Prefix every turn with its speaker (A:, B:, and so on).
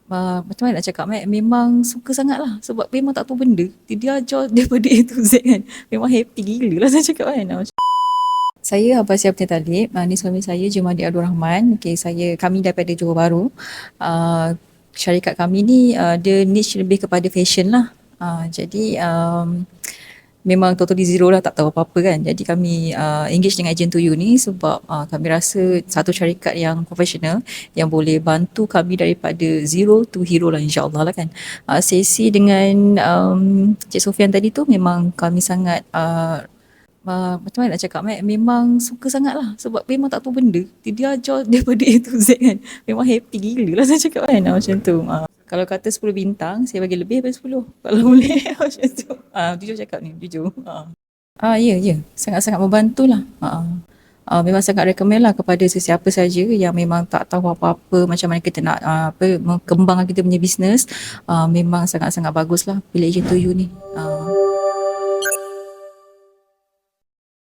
A: Macam mana nak cakap, memang suka sangat lah sebab memang tak tahu benda, dia ajar daripada A to Z kan, memang happy gila lah saya cakap kan. Saya Abah Syafni Talib, ni suami saya Jumadi Abdul Rahman. Okay, kami daripada Johor Bahru. Syarikat kami ni dia niche lebih kepada fashion lah. Jadi memang totally zero lah, tak tahu apa-apa kan. Jadi kami engage dengan Agent to You ni sebab kami rasa satu syarikat yang profesional yang boleh bantu kami daripada zero to hero lah, insyaAllah lah kan. Sesi dengan Cik Sofian tadi tu memang kami sangat macam mana nak cakap, memang suka sangat lah sebab memang tak tahu benda, dia ajar daripada A to Z kan, memang happy gila lah saya cakap kan. Macam tu. Kalau kata 10 bintang, saya bagi lebih daripada 10 kalau boleh. Macam tu. Jujur cakap ni, jujur. Ya, sangat-sangat membantu lah. Memang sangat recommend lah kepada sesiapa saja yang memang tak tahu apa-apa macam mana kita nak kembangkan kita punya bisnes. Memang sangat-sangat bagus lah pilih Agent to You ni.